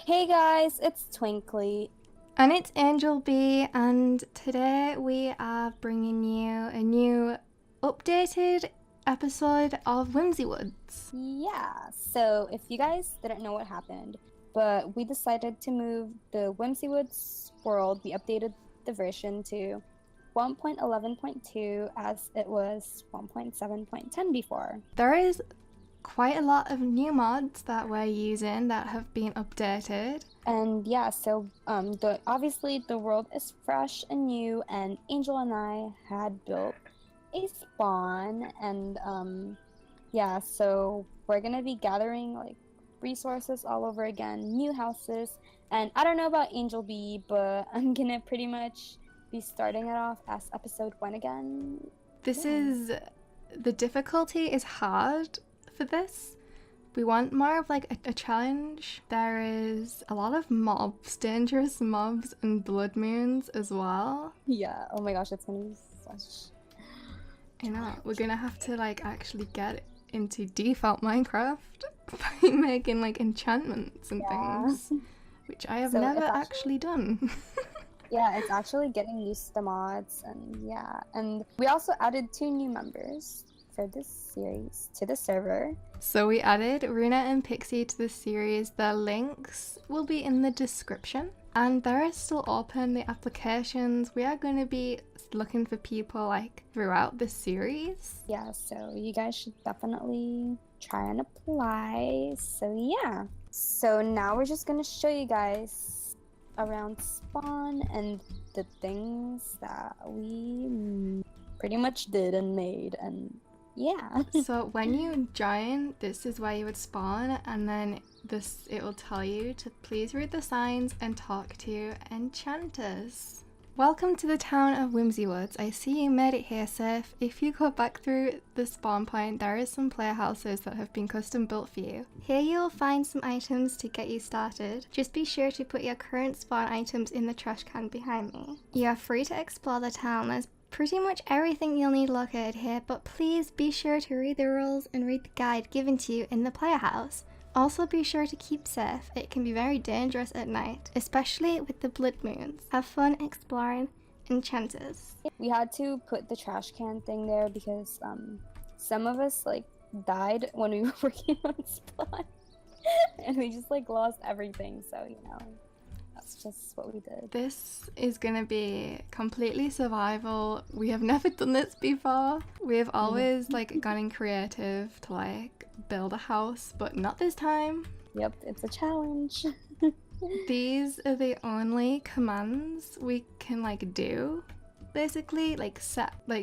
Hey guys, it's Twinkly. And it's Angel B, and today we are bringing you a new updated episode of WhimsyWoods. Yeah, so if you guys didn't know what happened, but we decided to move the WhimsyWoods world. We updated the version to 1.11.2 as it was 1.7.10 before. There is quite a lot of new mods that we're using that have been updated. And yeah, so obviously the world is fresh and new, and Angel and I had built a spawn, and yeah, so we're gonna be gathering like resources all over again, new houses, and I don't know about Angel B, but I'm gonna pretty much be starting it off as episode 1 again. The difficulty is hard for this. We want more of like a challenge. There is a lot of mobs, dangerous mobs, and blood moons as well. Yeah, oh my gosh, it's gonna be such... I know, we're gonna have to like actually get into default Minecraft by making like enchantments and things, which I have never actually done. Yeah, it's actually getting used to the mods, and yeah, and we also added 2 new members for this series to the server. So we added Runa and Pixie to the series. Their links will be in the description, and they're still open, the applications. We are going to be looking for people like throughout the series. Yeah, so you guys should definitely try and apply. So yeah, so now we're just gonna show you guys around spawn and the things that we pretty much did and made, and yeah. So when you join, this is where you would spawn, and then it will tell you to please read the signs and talk to enchanters. Welcome to the town of WhimsyWoods. I see you made it here safe. If you go back through the spawn point, there is some player houses that have been custom built for you. Here you will find some items to get you started. Just be sure to put your current spawn items in the trash can behind me. You are free to explore the town. There's pretty much everything you'll need located here, but please be sure to read the rules and read the guide given to you in the player house. Also be sure to keep safe. It can be very dangerous at night, especially with the blood moons. Have fun exploring enchanters. We had to put the trash can thing there because some of us like died when we were working on spawn and we just like lost everything, so you know, that's just what we did. This is gonna be completely survival. We have never done this before. We've always like gone in creative to like build a house, but not this time. Yep, it's a challenge. These are the only commands we can like do. Basically, like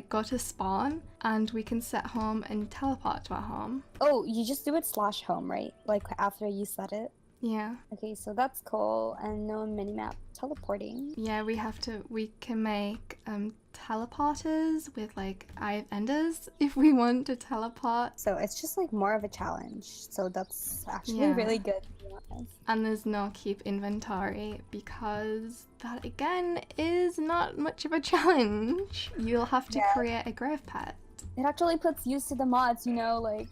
go to spawn, and we can set home and teleport to our home. Oh, you just do it /home, right? Like after you set it? Yeah. Okay, so that's cool. And no minimap teleporting. Yeah, we can make teleporters with like eye of enders if we want to teleport. So it's just like more of a challenge. So that's actually really good. And there's no keep inventory because that again is not much of a challenge. You'll have to create a grave pet. It actually puts use to the mods, you know, like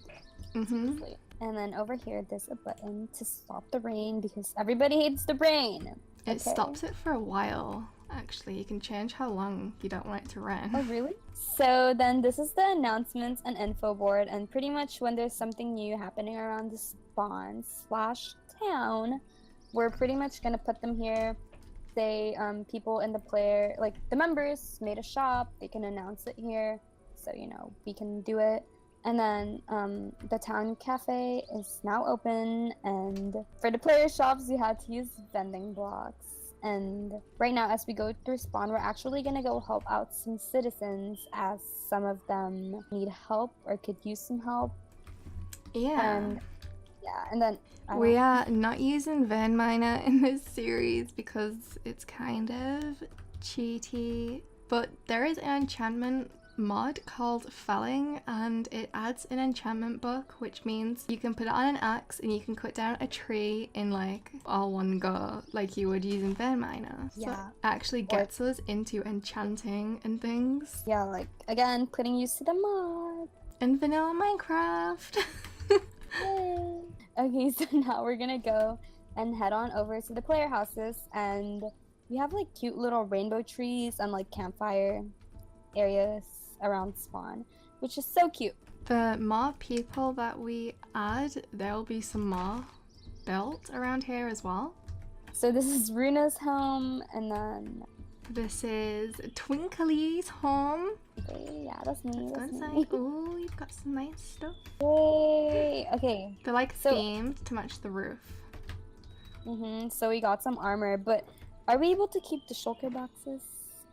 seriously. And then over here, there's a button to stop the rain because everybody hates the rain. It stops it for a while, actually. You can change how long you don't want it to rain. Oh, really? So then this is the announcements and info board, and pretty much when there's something new happening around the spawn /town, we're pretty much going to put them here. Say people in the player, like the members made a shop, they can announce it here, so you know, we can do it. And then the town cafe is now open, and for the player shops you had to use vending blocks. And right now as we go through spawn, we're actually gonna go help out some citizens as some of them need help or could use some help. Yeah. And then we are not using Vein Miner in this series because it's kind of cheaty, but there is an enchantment mod called felling, and it adds an enchantment book, which means you can put it on an axe and you can cut down a tree in like all one go, like you would use in Vein Miner. So it actually gets us into enchanting and things. Yeah, like again, putting use to the mod. And vanilla Minecraft. Yay. Okay, so now we're gonna go and head on over to the player houses, and we have like cute little rainbow trees and like campfire areas around spawn, which is so cute. The more people that we add, there will be some more built around here as well. So this is Runa's home, and then this is Twinkly's home. okay, yeah, that's me. That's me. Inside. Ooh, you've got some nice stuff. Yay! Okay. They're like themed to match the roof. So we got some armor, but are we able to keep the shulker boxes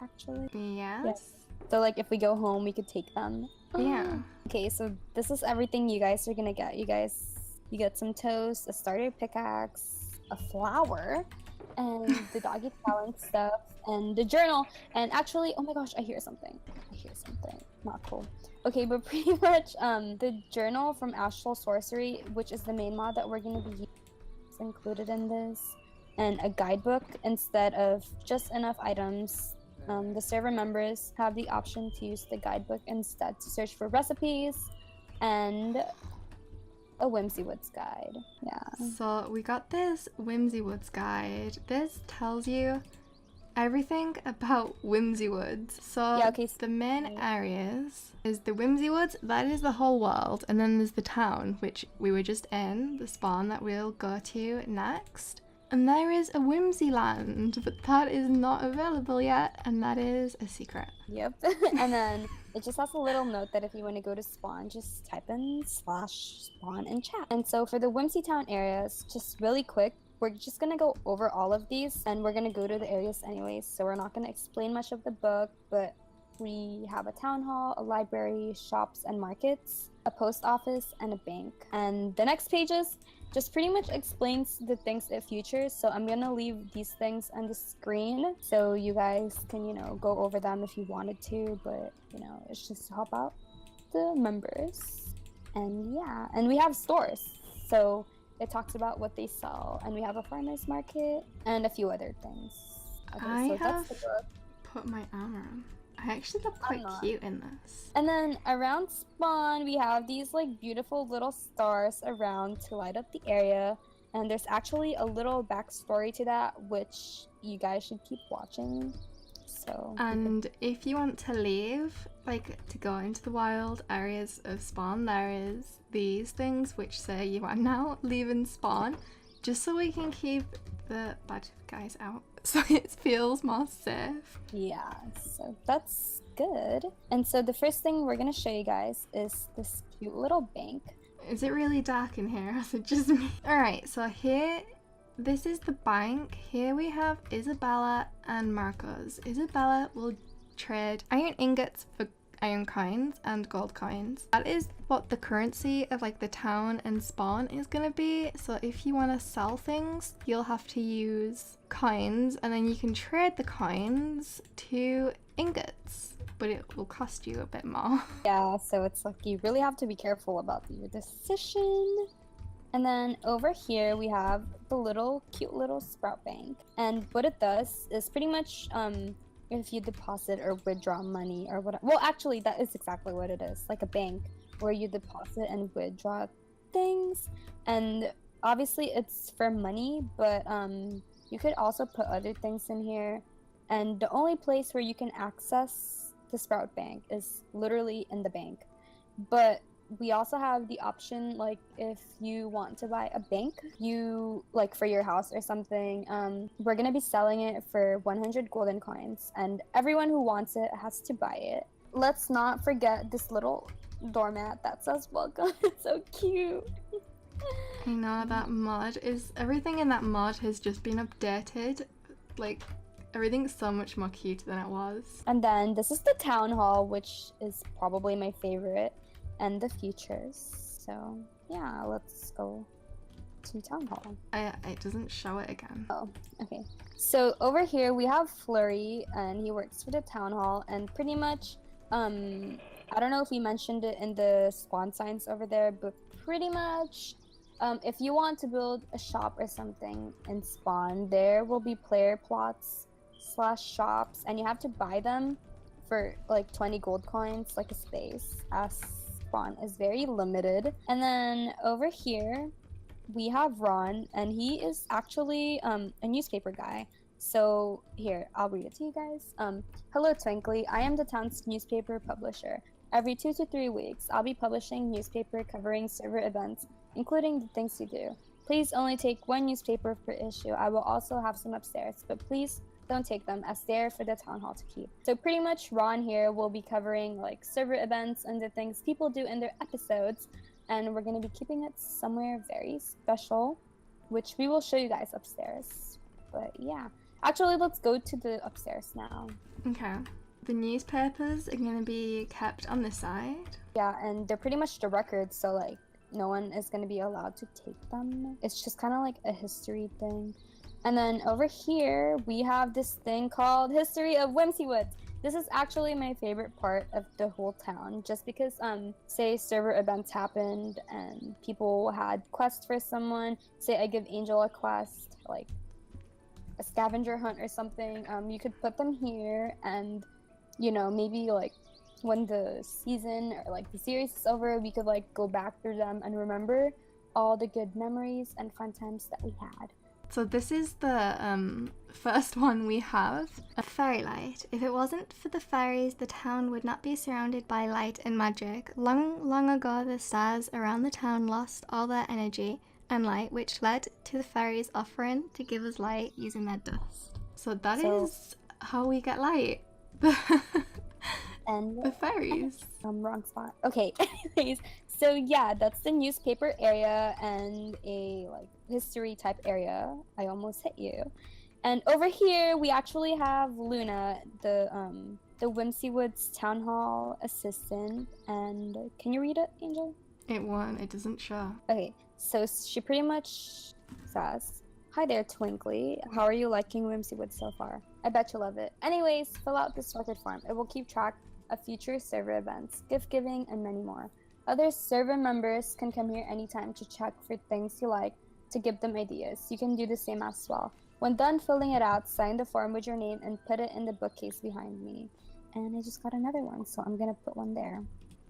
actually? Yes. So like if we go home, we could take them. Yeah. Okay, so this is everything you guys are gonna get. You get some toast, a starter pickaxe, a flower, and the doggy talent stuff, and the journal. And actually, oh my gosh, I hear something. Not cool. Okay, but pretty much the journal from Astral Sorcery, which is the main mod that we're gonna be using, is included in this, and a guidebook instead of just enough items. The server members have the option to use the guidebook instead to search for recipes and a WhimsyWoods guide. Yeah. So we got this WhimsyWoods guide. This tells you everything about WhimsyWoods. So yeah, okay, the main areas is the WhimsyWoods, that is the whole world, and then there's the town, which we were just in, the spawn that we'll go to next. And there is a Whimsyland, but that is not available yet, and that is a secret. Yep. And then it just has a little note that if you want to go to spawn, just type in /spawn in chat. And so for the Whimsy Town areas, just really quick, we're just going to go over all of these, and we're going to go to the areas anyways, so we're not going to explain much of the book, but we have a town hall, a library, shops and markets, a post office, and a bank. And the next pages just pretty much explains the things it features, so I'm gonna leave these things on the screen so you guys can, you know, go over them if you wanted to, but you know, it's just to help out the members. And yeah, and we have stores, so it talks about what they sell, and we have a farmer's market and a few other things. Okay, I so have that's the book. put my armor on. I actually look quite cute in this. And then around spawn, we have these like beautiful little stars around to light up the area. And there's actually a little backstory to that, which you guys should keep watching. So. And if you want to leave, like to go into the wild areas of spawn, there is these things which say you are now leaving spawn, just so we can keep the bad guys out. So it feels more safe. Yeah, so that's good. And so the first thing we're gonna show you guys is this cute little bank. Is it really dark in here? Is it just me? Alright, so here, this is the bank. Here we have Isabella and Marcos. Isabella will trade iron ingots for iron coins and gold coins. That is what the currency of like the town and spawn is gonna be. So if you want to sell things, you'll have to use coins, and then you can trade the coins to ingots, but it will cost you a bit more. Yeah, so it's like you really have to be careful about your decision. And then over here we have the cute little sprout bank, and what it does is pretty much if you deposit or withdraw money or whatever. Well, actually, that is exactly what it is, like a bank where you deposit and withdraw things. And obviously it's for money, but you could also put other things in here. And the only place where you can access the Sprout Bank is literally in the bank. But we also have the option, like if you want to buy a bank, you like for your house or something, we're gonna be selling it for 100 golden coins, and everyone who wants it has to buy it. Let's not forget this little doormat that says welcome. It's so cute. I know, that mod is, everything in that mod has just been updated. Like everything's so much more cute than it was. And then this is the town hall, which is probably my favorite, and the features. So yeah, let's go to town hall. It doesn't show it again. Oh, okay. So over here we have Flurry, and he works for the town hall, and pretty much I don't know if we mentioned it in the spawn signs over there, but pretty much if you want to build a shop or something in spawn, there will be player plots / shops, and you have to buy them for like 20 gold coins, like a space, as spawn is very limited. And then over here we have Ron, and he is actually a newspaper guy. So here, I'll read it to you guys. Hello, Twinkly. I am the town's newspaper publisher. Every 2 to 3 weeks, I'll be publishing newspaper covering server events, including the things you do. Please only take 1 newspaper per issue. I will also have some upstairs, but please don't take them as they're for the town hall to keep. So pretty much Ron here will be covering like server events and the things people do in their episodes, and we're going to be keeping it somewhere very special, which we will show you guys upstairs. But yeah, actually let's go to the upstairs now. Okay. The newspapers are going to be kept on this side. Yeah, and they're pretty much the records, so like no one is going to be allowed to take them. It's just kind of like a history thing. And then over here, we have this thing called History of WhimsyWoods. This is actually my favorite part of the whole town, just because, say server events happened and people had quests for someone. Say I give Angel a quest, like a scavenger hunt or something. You could put them here, and you know, maybe like when the season or like the series is over, we could like go back through them and remember all the good memories and fun times that we had. So this is the first one we have. A fairy light. If it wasn't for the fairies, the town would not be surrounded by light and magic. Long, long ago, the stars around the town lost all their energy and light, which led to the fairies offering to give us light using their dust. So that is how we get light. And the fairies. Wrong spot. Okay, anyways, so yeah, that's the newspaper area and a like history type area. I almost hit you. And over here we actually have Luna, the WhimsyWoods town hall assistant. And can you read it, Angel? It won't. It doesn't show. Okay, so she pretty much says, "Hi there, Twinkly. How are you liking WhimsyWoods so far? I bet you love it. Anyways, fill out this record form. It will keep track of future server events, gift giving, and many more. Other server members can come here anytime to check for things you like, to give them ideas. You can do the same as well. When done filling it out, sign the form with your name and put it in the bookcase behind me." And I just got another one, so I'm gonna put one there.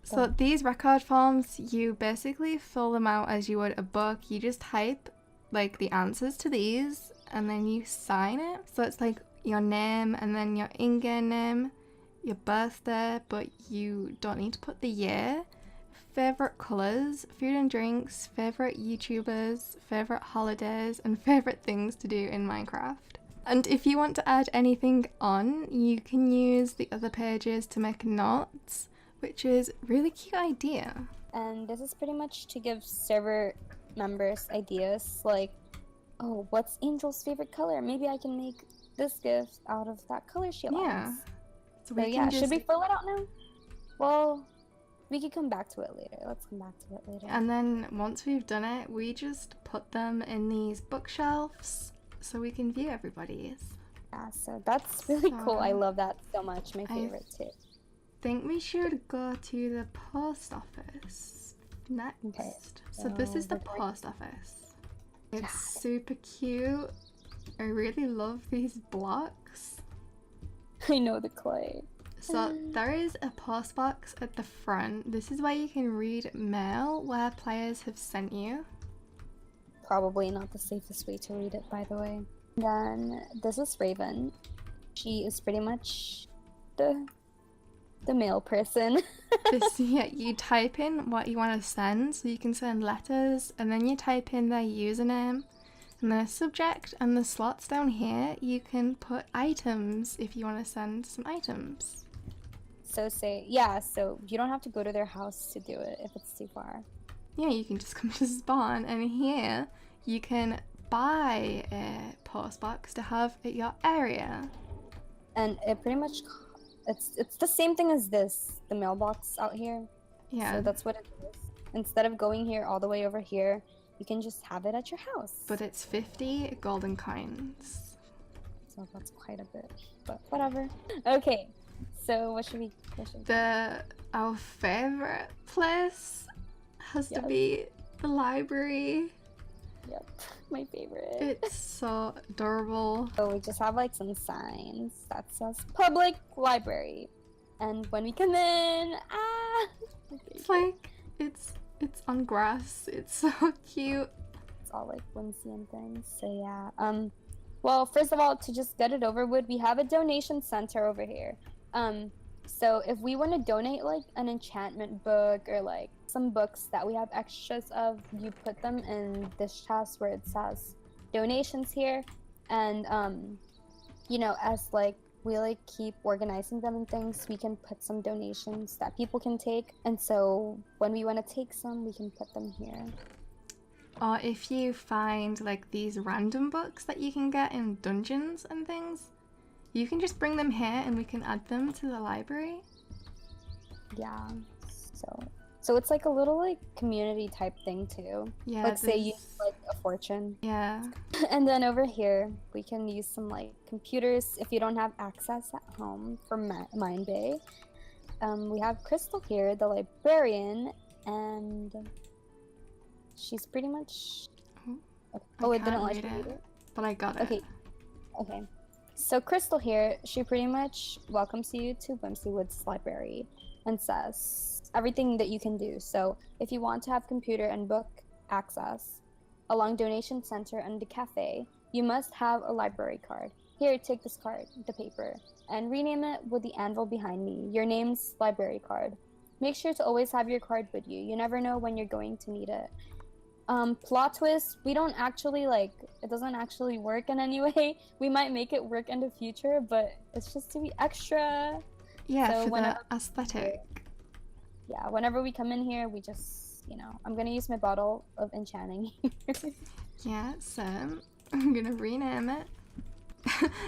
So these record forms, you basically fill them out as you would a book. You just type like the answers to these and then you sign it. So it's like your name and then your in-game name, your birthday, but you don't need to put the year, favorite colors, food and drinks, favorite YouTubers, favorite holidays, and favorite things to do in Minecraft. And if you want to add anything on, you can use the other pages to make notes, which is a really cute idea. And this is pretty much to give server members ideas, like, oh, what's Angel's favorite color? Maybe I can make this gift out of that color she likes. Yeah. So yeah, should we fill it out now? Well, we could come back to it later. Let's come back to it later. And then once we've done it, we just put them in these bookshelves so we can view everybody's. Yeah, so that's really cool. I love that so much. My favorite too. Think we should go to the post office next. Okay, so this is the post office. It's super cute. I really love these blocks. I know the clay. So there is a post box at the front. This is where you can read mail where players have sent you. Probably not the safest way to read it, by the way. Then this is Raven. She is pretty much the mail person. Yeah, you type in what you want to send, so you can send letters, and then you type in their username and their subject, and the slots down here you can put items if you want to send some items. So so you don't have to go to their house to do it if it's too far. Yeah, you can just come to spawn, and here you can buy a post box to have at your area. And it pretty much it's the same thing as this, the mailbox out here. Yeah. So that's what it is. Instead of going here all the way over here, you can just have it at your house. But it's 50 golden coins. So that's quite a bit, but whatever. Okay, so what should we do? Our favorite place has to be the library. Yep, my favorite. It's so adorable. So we just have like some signs that says public library, and when we come in, it's like it's on grass. It's so cute. it's all like whimsy and things. So yeah. Well, first of all, to just get it over with, we have a donation center over here. So if we want to donate like an enchantment book or like some books that we have extras of, you put them in this chest where it says donations here, and you know, as like we like keep organizing them and things, we can put some donations that people can take, and so when we want to take some, we can put them here. Or if you find like these random books that you can get in dungeons and things, you can just bring them here and we can add them to the library. Yeah, so it's like a little like community type thing too. Yeah, like say you need, like a fortune. Yeah. And then over here we can use some like computers if you don't have access at home for Mind Bay. We have Crystal here, the librarian, and she's pretty much it didn't let you read it, but I got it. Okay, so Crystal here, she pretty much welcomes you to WhimsyWoods library and says everything that you can do. So if you want to have computer and book access along donation center and the cafe, you must have a library card. Here, take this card, the paper, and rename it with the anvil behind me, your name's library card. Make sure to always have your card with you. You never know when you're going to need it. Plot twist, we don't actually like, it doesn't actually work in any way. We might make it work in the future, but it's just to be extra. Yeah, so for the aesthetic. Yeah, whenever we come in here, we just, you know, I'm gonna use my bottle of enchanting here. Yeah, so I'm gonna rename it.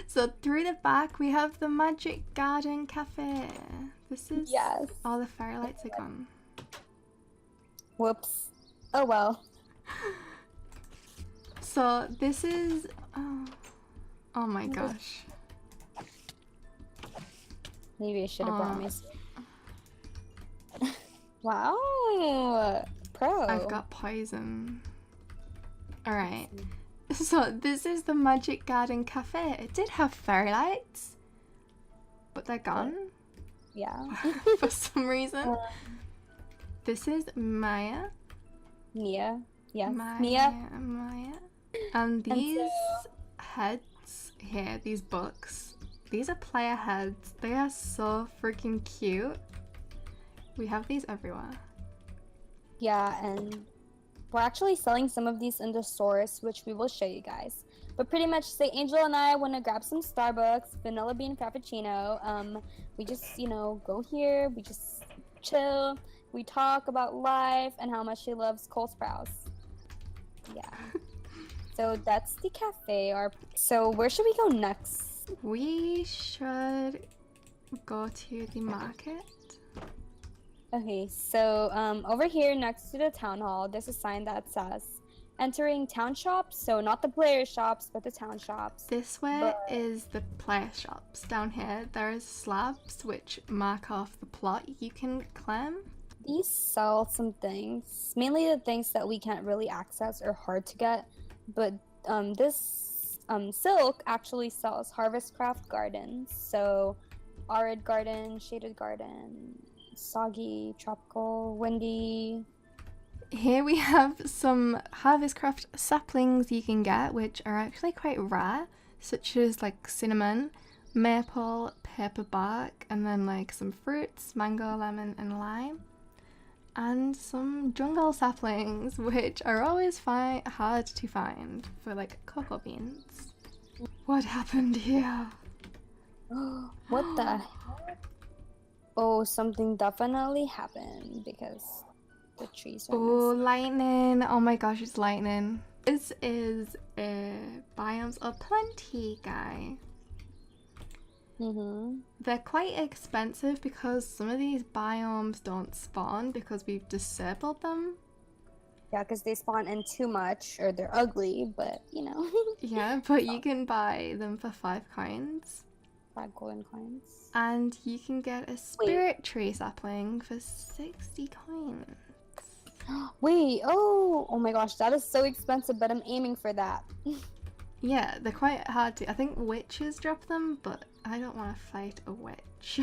So through the back, we have the Magic Garden Cafe. This is all the fairy lights are gone. Whoops. Oh well. So this is oh my gosh. Maybe I should have brought my Wow, pro. I've got poison. Alright. So this is the Magic Garden Cafe. It did have fairy lights, but they're gone. Yeah. For some reason. This is Maya. Mia. Yeah. Maya. And these heads here, these books, these are player heads. They are so freaking cute. We have these everywhere. Yeah, and we're actually selling some of these in the stores, which we will show you guys. But pretty much, say Angel and I want to grab some Starbucks, vanilla bean frappuccino. We just, you know, go here, we just chill, we talk about life and how much she loves Cole Sprouse. Yeah. So that's the cafe. So where should we go next? We should go to the market. Okay, so over here next to the town hall, there's a sign that says entering town shops. So not the player shops, but the town shops. This way is the player shops. Down here, there is slabs which mark off the plot you can claim. These sell some things, mainly the things that we can't really access or hard to get. But this silk actually sells harvest craft gardens. So arid garden, shaded garden, soggy, tropical, windy. Here we have some harvestcraft saplings you can get, which are actually quite rare, such as like cinnamon, maple, paperbark, and then like some fruits, mango, lemon, and lime. And some jungle saplings, which are always hard to find for like cocoa beans. What happened here? What the heck? Oh, something definitely happened because the trees are messy. Lightning. Oh my gosh, it's lightning. This is a Biomes of Plenty guy. They're quite expensive because some of these biomes don't spawn because we've disabled them. Yeah, because they spawn in too much or they're ugly, but you know. Yeah, but you can buy them for 5 coins. 5 golden coins. And you can get a spirit tree sapling for 60 coins. Wait, oh my gosh, that is so expensive, but I'm aiming for that. Yeah, they're quite hard to. I think witches drop them, but I don't want to fight a witch.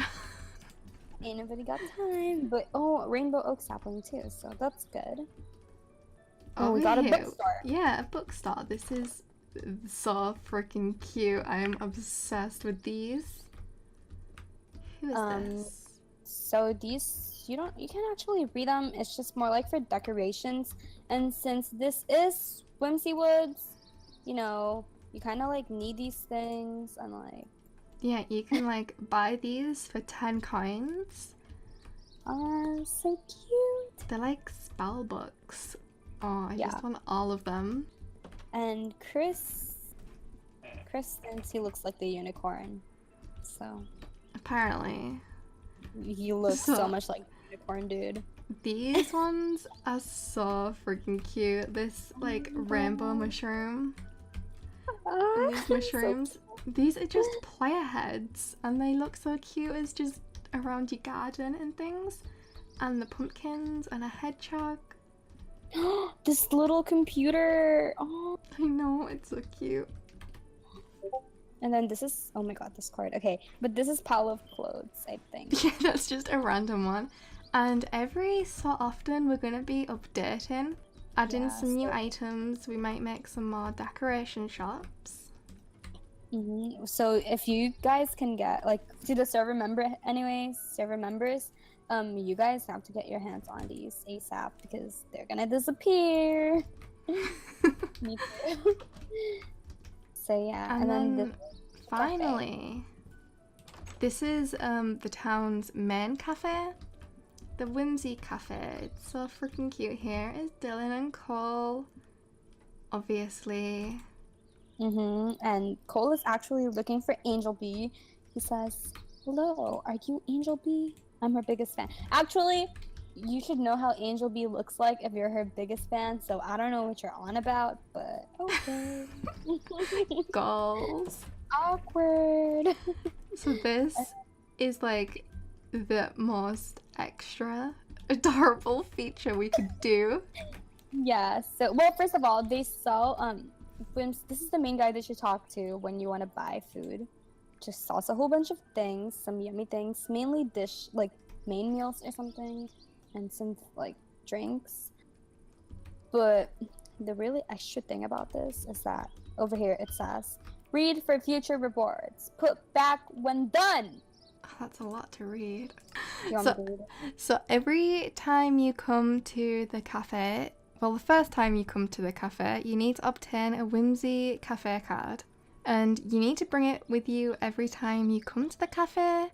Ain't nobody got time. But rainbow oak sapling too, so that's good. Oh, we got a bookstore. Yeah, a bookstore. This is so freaking cute. I am obsessed with these. Who is this? So these you can't actually read them. It's just more like for decorations. And since this is WhimsyWoods, you know, you kind of like need these things and like. Yeah, you can like buy these for 10 coins. So cute. They're like spell books. Oh, I just want all of them. And Chris thinks he looks like the unicorn. So apparently he looks so much like the unicorn, dude. These ones are so freaking cute. This like rainbow mushroom. These mushrooms. So these are just player heads and they look so cute as just around your garden and things. And the pumpkins and a hedgehog. This little computer. Oh, I know, it's so cute. And then this is, oh my god, this card. Okay, but this is pile of clothes, I think. Yeah, that's just a random one. And every so often we're going to be updating, adding some new items. We might make some more decoration shops. So if you guys can get, like, to the server members, you guys have to get your hands on these ASAP because they're gonna disappear. Me too. So yeah, and then finally, this is the town's main cafe, the Whimsy Cafe. It's so freaking cute. Here is Dylan and Cole, obviously. And Cole is actually looking for Angel Bee. He says, "Hello, are you Angel Bee? I'm her biggest fan." Actually, you should know how Angel Bee looks like if you're her biggest fan, so I don't know what you're on about, but okay. Goals. Awkward. So this is like the most extra adorable feature we could do. Yeah, so, well, first of all, they sell, this is the main guy that you talk to when you want to buy food. Just sells a whole bunch of things, some yummy things, mainly main meals or something, and some like drinks. But the really extra thing about this is that over here it says, "Read for future rewards. Put back when done." Oh, that's a lot to read. You want me to read it? So every time you come to the cafe, well, the first time you come to the cafe, you need to obtain a Whimsy cafe card. And you need to bring it with you every time you come to the cafe.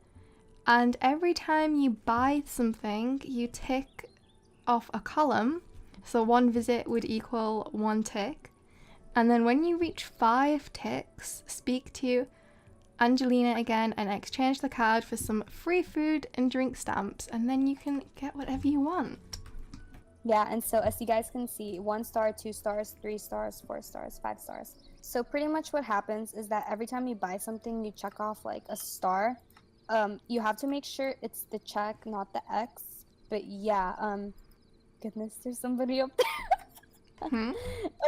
And every time you buy something, you tick off a column. So 1 visit would equal 1 tick. And then when you reach 5 ticks, speak to Angelina again and exchange the card for some free food and drink stamps. And then you can get whatever you want. Yeah, and so as you guys can see, 1 star, 2 stars, 3 stars, 4 stars, 5 stars. So pretty much what happens is that every time you buy something, you check off like a star. You have to make sure it's the check, not the X. But yeah, goodness, there's somebody up there.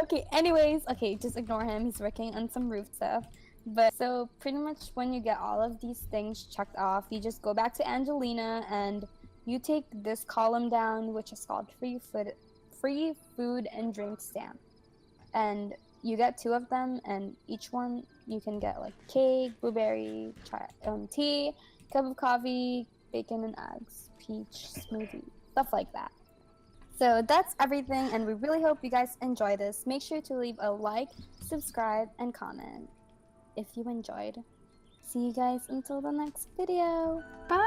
Okay, anyways, okay, just ignore him. He's working on some roof stuff. But so pretty much when you get all of these things checked off, you just go back to Angelina and you take this column down, which is called free food and drink stamp. And you get 2 of them, and each one you can get like cake, blueberry, tea, cup of coffee, bacon and eggs, peach smoothie, stuff like that. So that's everything, and we really hope you guys enjoy this. Make sure to leave a like, subscribe, and comment if you enjoyed. See you guys until the next video. Bye!